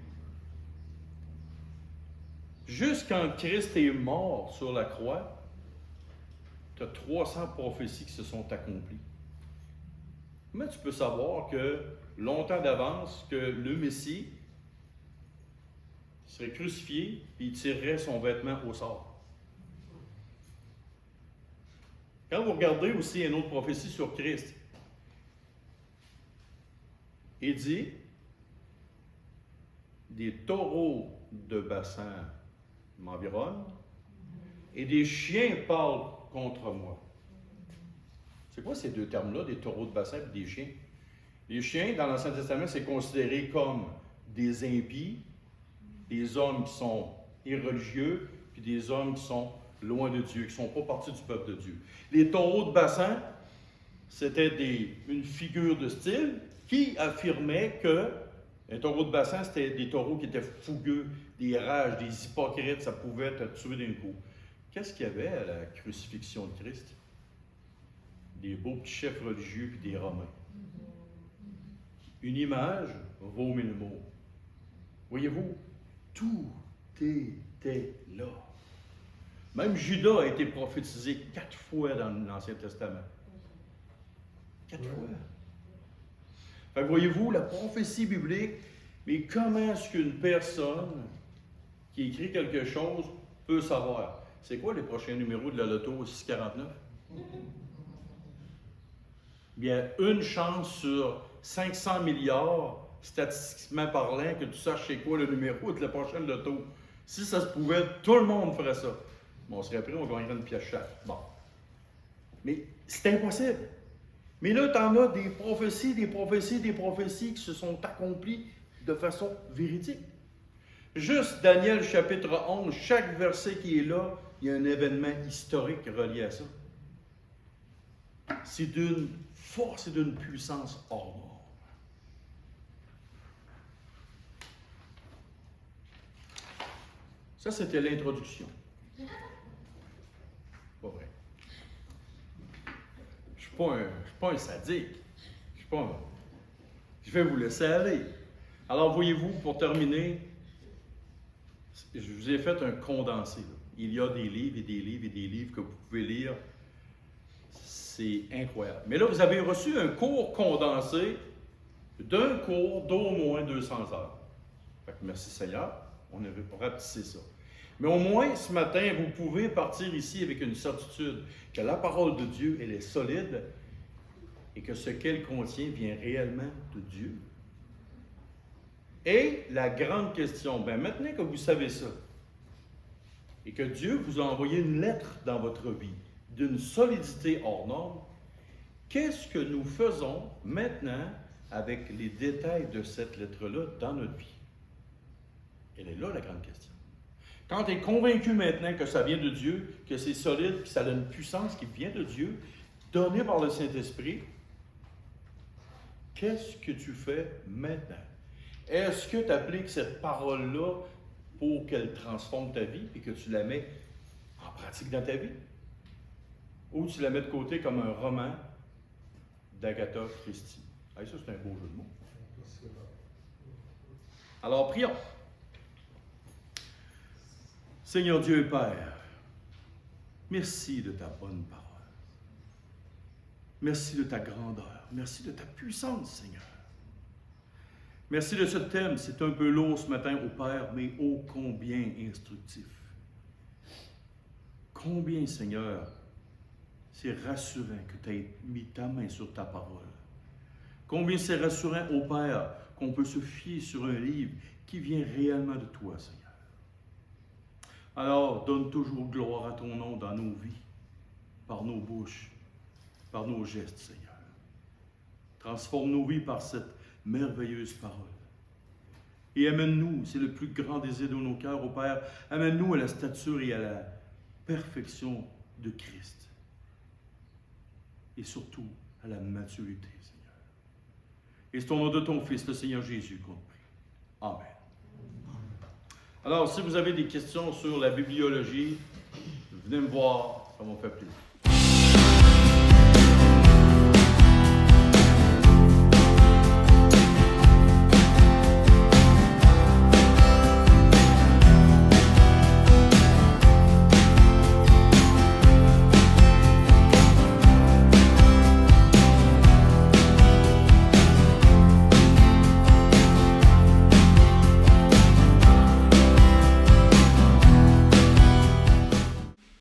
Juste quand Christ est mort sur la croix, tu as 300 prophéties qui se sont accomplies. Mais tu peux savoir que longtemps d'avance, que le Messie serait crucifié et il tirerait son vêtement au sort. Quand vous regardez aussi une autre prophétie sur Christ, il dit des taureaux de bassin m'environnent et des chiens parlent contre moi. C'est quoi ces deux termes-là, des taureaux de bassin et des chiens? Les chiens, dans l'Ancien Testament, c'est considéré comme des impies, des hommes qui sont irreligieux, puis des hommes qui sont loin de Dieu, qui ne sont pas partis du peuple de Dieu. Les taureaux de bassin, c'était une figure de style qui affirmait que un taureau de bassin, c'était des taureaux qui étaient fougueux, des rages, des hypocrites, ça pouvait te tuer d'un coup. Qu'est-ce qu'il y avait à la crucifixion de Christ? Des beaux petits chefs religieux et des Romains. Une image vaut 1000 mots. Voyez-vous, tout était là. Même Judas a été prophétisé 4 fois dans l'Ancien Testament. 4 fois. Fait que voyez-vous, la prophétie biblique, mais comment est-ce qu'une personne qui écrit quelque chose peut savoir? C'est quoi les prochains numéros de la Loto au 649? Bien, une chance sur 500 milliards, statistiquement parlant, que tu saches c'est quoi le numéro de la prochaine Loto. Si ça se pouvait, tout le monde ferait ça. Bon, on serait prêt, on gagnerait une pièce chaque. Bon. Mais c'est impossible. Mais là, tu en as des prophéties, des prophéties, des prophéties qui se sont accomplies de façon véridique. Juste Daniel chapitre 11, chaque verset qui est là, il y a un événement historique relié à ça. C'est d'une force et d'une puissance hors norme. Ça, c'était l'introduction. Pas vrai. Je ne suis pas un sadique. Je vais vous laisser aller. Alors, voyez-vous, pour terminer, je vous ai fait un condensé. Là. Il y a des livres et des livres et des livres que vous pouvez lire. C'est incroyable. Mais là, vous avez reçu un cours condensé d'un cours d'au moins 200 heures. Fait que merci Seigneur, on a rapetissé ça. Mais au moins, ce matin, vous pouvez partir ici avec une certitude que la parole de Dieu, elle est solide et que ce qu'elle contient vient réellement de Dieu. Et la grande question, maintenant que vous savez ça, et que Dieu vous a envoyé une lettre dans votre vie, d'une solidité hors norme, qu'est-ce que nous faisons maintenant avec les détails de cette lettre-là dans notre vie? Elle est là la grande question. Quand tu es convaincu maintenant que ça vient de Dieu, que c'est solide, que ça a une puissance qui vient de Dieu, donnée par le Saint-Esprit, qu'est-ce que tu fais maintenant? Est-ce que tu appliques cette parole-là pour qu'elle transforme ta vie et que tu la mets en pratique dans ta vie? Ou tu la mets de côté comme un roman d'Agatha Christie? Ah, ça, c'est un beau jeu de mots. Alors, prions. Seigneur Dieu et Père, merci de ta bonne parole. Merci de ta grandeur. Merci de ta puissance, Seigneur. Merci de ce thème. C'est un peu lourd ce matin au Père, mais ô combien instructif. Combien, Seigneur, c'est rassurant que tu aies mis ta main sur ta parole. Combien c'est rassurant au Père qu'on peut se fier sur un livre qui vient réellement de toi, Seigneur. Alors, donne toujours gloire à ton nom dans nos vies, par nos bouches, par nos gestes, Seigneur. Transforme nos vies par cette merveilleuse parole. Et amène-nous, c'est le plus grand désir de nos cœurs, ô Père, amène-nous à la stature et à la perfection de Christ. Et surtout, à la maturité, Seigneur. Et c'est au nom de ton Fils, le Seigneur Jésus, qu'on prie. Amen. Alors, si vous avez des questions sur la bibliologie, venez me voir, ça m'a fait plaisir.